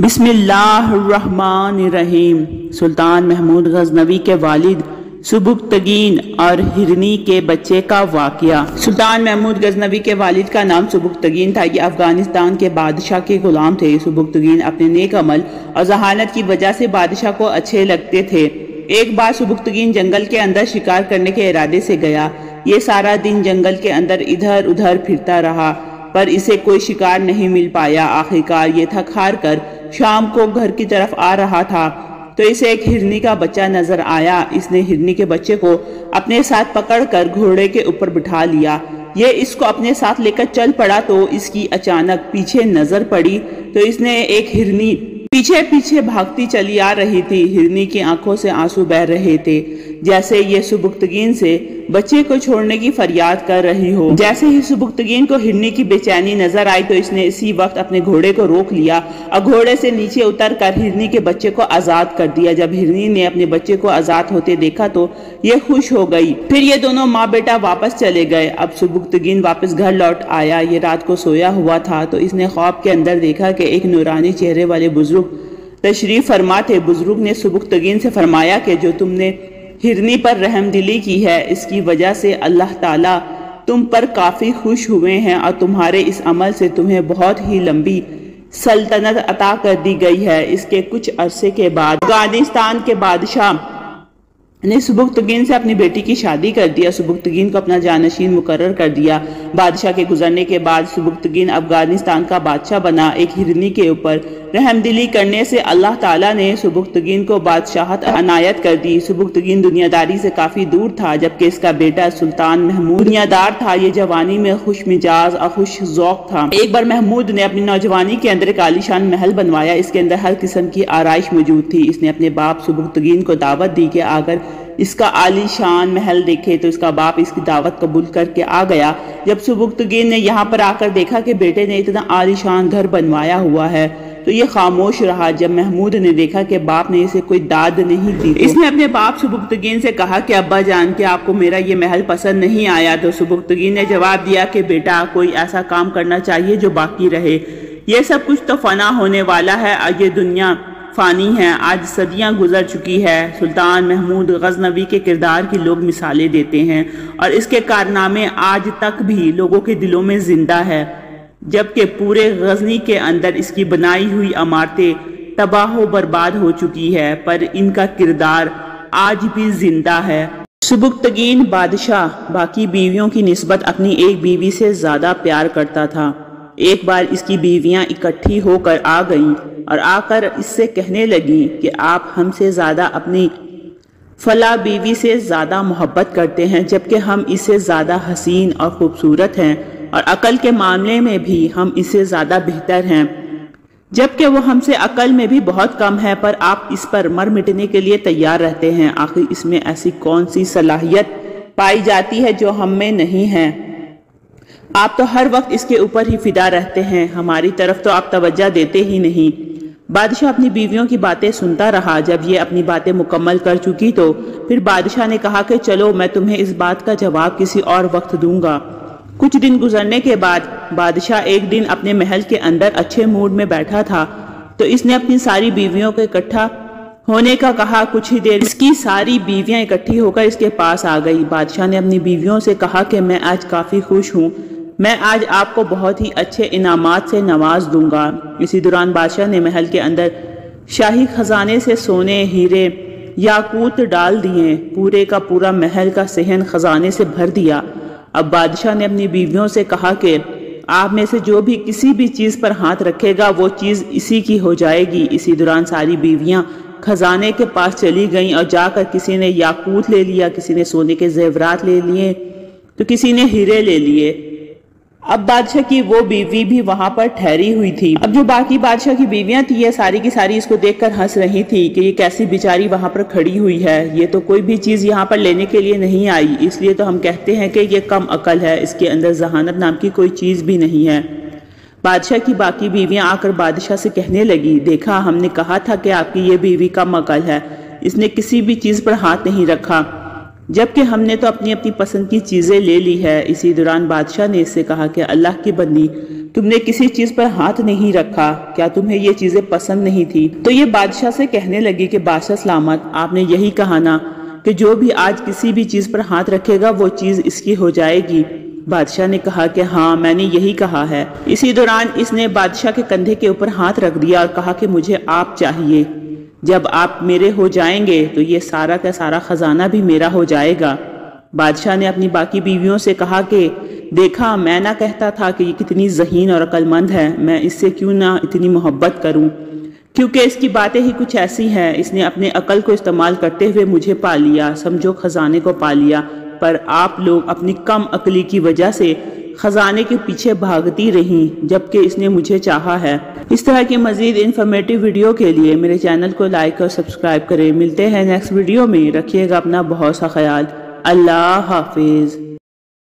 بسم اللہ الرحمن الرحیم۔ سلطان محمود غزنوی کے والد سبکتگین اور ہرنی کے بچے کا واقعہ۔ سلطان محمود غزنوی کے والد کا نام سبکتگین تھا۔ یہ افغانستان کے بادشاہ کے غلام تھے۔ سبکتگین اپنے نیک عمل اور ذہانت کی وجہ سے بادشاہ کو اچھے لگتے تھے۔ ایک بار سبکتگین جنگل کے اندر شکار کرنے کے ارادے سے گیا۔ یہ سارا دن جنگل کے اندر ادھر ادھر پھرتا رہا، پر اسے کوئی شکار نہیں مل پایا۔ آخرکار یہ تھک ہار کر شام کو گھر کی طرف آ رہا تھا تو اسے ایک ہرنی کا بچہ نظر آیا۔ اس نے ہرنی کے بچے کو اپنے ساتھ پکڑ کر گھوڑے کے اوپر بٹھا لیا۔ یہ اس کو اپنے ساتھ لے کر چل پڑا تو اس کی اچانک پیچھے نظر پڑی تو اس نے ایک ہرنی پیچھے پیچھے بھاگتی چلی آ رہی تھی۔ ہرنی کی آنکھوں سے آنسو بہہ رہے تھے، جیسے یہ سبکتگین سے بچے کو چھوڑنے کی فریاد کر رہی ہو۔ جیسے ہی سبکتگین کو ہرنی کی بے چینی نظر آئی تو اس نے اسی وقت اپنے گھوڑے کو روک لیا اور گھوڑے سے نیچے اتر کر ہرنی کے بچے کو آزاد کر دیا۔ جب ہرنی نے اپنے بچے کو آزاد ہوتے دیکھا تو یہ خوش ہو گئی۔ پھر یہ دونوں ماں بیٹا واپس چلے گئے۔ اب سبکتگین واپس گھر لوٹ آیا۔ یہ رات کو سویا ہوا تھا تو اس نے خواب کے اندر دیکھا کہ ایک نورانی چہرے والے بزرگ تشریف فرما تھے۔ بزرگ نے سبکتگین سے فرمایا کہ جو تم نے ہرنی پر رحم دلی کی ہے، اس کی وجہ سے اللہ تعالیٰ تم پر کافی خوش ہوئے ہیں اور تمہارے اس عمل سے تمہیں بہت ہی لمبی سلطنت عطا کر دی گئی ہے۔ اس کے کچھ عرصے کے بعد افغانستان کے بادشاہ نے سبکتگین سے اپنی بیٹی کی شادی کر دیا۔ سبکتگین کو اپنا جانشین مقرر کر دیا۔ بادشاہ کے گزرنے کے بعد سبکتگین افغانستان کا بادشاہ بنا۔ ایک ہرنی کے اوپر رحم دلی کرنے سے اللہ تعالیٰ نے سبکتگین کو بادشاہت عنایت کر دی۔ سبکتگین دنیا داری سے کافی دور تھا، جبکہ اس کا بیٹا سلطان محمود دنیا دار تھا۔ یہ جوانی میں خوش مزاج اور خوش ذوق تھا۔ ایک بار محمود نے اپنی نوجوانی کے اندر ایک عالیشان محل بنوایا۔ اس کے اندر ہر قسم کی آرائش موجود تھی۔ اس نے اپنے باپ سبکتگین کو دعوت دی کہ اگر اس کا عالی شان محل دیکھے تو اس کا باپ اس کی دعوت قبول کر کے آ گیا۔ جب سبکتگین نے یہاں پر آ کر دیکھا کہ بیٹے نے اتنا عالی شان گھر بنوایا ہوا ہے تو یہ خاموش رہا۔ جب محمود نے دیکھا کہ باپ نے اسے کوئی داد نہیں دی، اس نے اپنے باپ سبکتگین سے کہا کہ ابا جان کے آپ کو میرا یہ محل پسند نہیں آیا؟ تو سبکتگین نے جواب دیا کہ بیٹا کوئی ایسا کام کرنا چاہیے جو باقی رہے۔ یہ سب کچھ تو فنا ہونے والا ہے اور یہ دنیا فانی ہے۔ آج صدیاں گزر چکی ہے۔ سلطان محمود غزنوی کے کردار کی لوگ مثالیں دیتے ہیں اور اس کے کارنامے آج تک بھی لوگوں کے دلوں میں زندہ ہے، جبکہ پورے غزنی کے اندر اس کی بنائی ہوئی عمارتیں تباہ و برباد ہو چکی ہے، پر ان کا کردار آج بھی زندہ ہے۔ سبکتگین بادشاہ باقی بیویوں کی نسبت اپنی ایک بیوی سے زیادہ پیار کرتا تھا۔ ایک بار اس کی بیویاں اکٹھی ہو کر آ گئیں اور آ کر اس سے کہنے لگیں کہ آپ ہم سے زیادہ اپنی فلاں بیوی سے زیادہ محبت کرتے ہیں، جبکہ ہم اس سے زیادہ حسین اور خوبصورت ہیں اور عقل کے معاملے میں بھی ہم اس سے زیادہ بہتر ہیں، جبکہ وہ ہم سے عقل میں بھی بہت کم ہے، پر آپ اس پر مر مٹنے کے لیے تیار رہتے ہیں۔ آخر اس میں ایسی کون سی صلاحیت پائی جاتی ہے جو ہم میں نہیں ہے؟ آپ تو ہر وقت اس کے اوپر ہی فدا رہتے ہیں، ہماری طرف تو آپ توجہ دیتے ہی نہیں۔ بادشاہ اپنی بیویوں کی باتیں سنتا رہا۔ جب یہ اپنی باتیں مکمل کر چکی تو پھر بادشاہ نے کہا کہ چلو میں تمہیں اس بات کا جواب کسی اور وقت دوں گا۔ کچھ دن گزرنے کے بعد بادشاہ ایک دن اپنے محل کے اندر اچھے موڈ میں بیٹھا تھا تو اس نے اپنی ساری بیویوں کو اکٹھا ہونے کا کہا۔ کچھ ہی دیر اس کی ساری بیویاں اکٹھی ہو کر اس کے پاس آ گئی۔ بادشاہ نے اپنی بیویوں سے کہا کہ میں آج کافی خوش ہوں، میں آج آپ کو بہت ہی اچھے انعامات سے نواز دوں گا۔ اسی دوران بادشاہ نے محل کے اندر شاہی خزانے سے سونے، ہیرے، یاقوت ڈال دیے۔ پورے کا پورا محل کا صحن خزانے سے بھر دیا۔ اب بادشاہ نے اپنی بیویوں سے کہا کہ آپ میں سے جو بھی کسی بھی چیز پر ہاتھ رکھے گا وہ چیز اسی کی ہو جائے گی۔ اسی دوران ساری بیویاں خزانے کے پاس چلی گئیں اور جا کر کسی نے یاقوت لے لیا، کسی نے سونے کے زیورات لے لیے تو کسی نے ہیرے لے لیے۔ اب بادشاہ کی وہ بیوی بھی وہاں پر ٹھہری ہوئی تھی۔ اب جو باقی بادشاہ کی بیویاں تھی یہ ساری کی ساری اس کو دیکھ کر ہنس رہی تھی کہ یہ کیسی بیچاری وہاں پر کھڑی ہوئی ہے، یہ تو کوئی بھی چیز یہاں پر لینے کے لیے نہیں آئی، اس لیے تو ہم کہتے ہیں کہ یہ کم عقل ہے، اس کے اندر ذہانت نام کی کوئی چیز بھی نہیں ہے۔ بادشاہ کی باقی بیویاں آ کر بادشاہ سے کہنے لگی، دیکھا ہم نے کہا تھا کہ آپ کی یہ بیوی کم عقل ہے، اس نے کسی بھی چیز پر ہاتھ نہیں رکھا۔ جبکہ ہم نے تو اپنی اپنی پسند کی چیزیں لے لی ہے۔ اسی دوران بادشاہ نے اس سے کہا کہ اللہ کی بندی، تم نے کسی چیز پر ہاتھ نہیں رکھا، کیا تمہیں یہ چیزیں پسند نہیں تھی؟ تو یہ بادشاہ سے کہنے لگی کہ بادشاہ سلامت، آپ نے یہی کہا نا کہ جو بھی آج کسی بھی چیز پر ہاتھ رکھے گا وہ چیز اس کی ہو جائے گی؟ بادشاہ نے کہا کہ ہاں میں نے یہی کہا ہے۔ اسی دوران اس نے بادشاہ کے کندھے کے اوپر ہاتھ رکھ دیا اور کہا کہ مجھے آپ چاہیے، جب آپ میرے ہو جائیں گے تو یہ سارا کا سارا خزانہ بھی میرا ہو جائے گا۔ بادشاہ نے اپنی باقی بیویوں سے کہا کہ دیکھا، میں نہ کہتا تھا کہ یہ کتنی ذہین اور عقل مند ہے، میں اس سے کیوں نہ اتنی محبت کروں، کیونکہ اس کی باتیں ہی کچھ ایسی ہیں۔ اس نے اپنے عقل کو استعمال کرتے ہوئے مجھے پا لیا، سمجھو خزانے کو پا لیا، پر آپ لوگ اپنی کم عقلی کی وجہ سے خزانے کے پیچھے بھاگتی رہیں جبکہ اس نے مجھے چاہا ہے۔ اس طرح کی مزید انفارمیٹیو ویڈیو کے لیے میرے چینل کو لائک اور سبسکرائب کریں۔ ملتے ہیں نیکسٹ ویڈیو میں، رکھیے گا اپنا بہت سا خیال۔ اللہ حافظ۔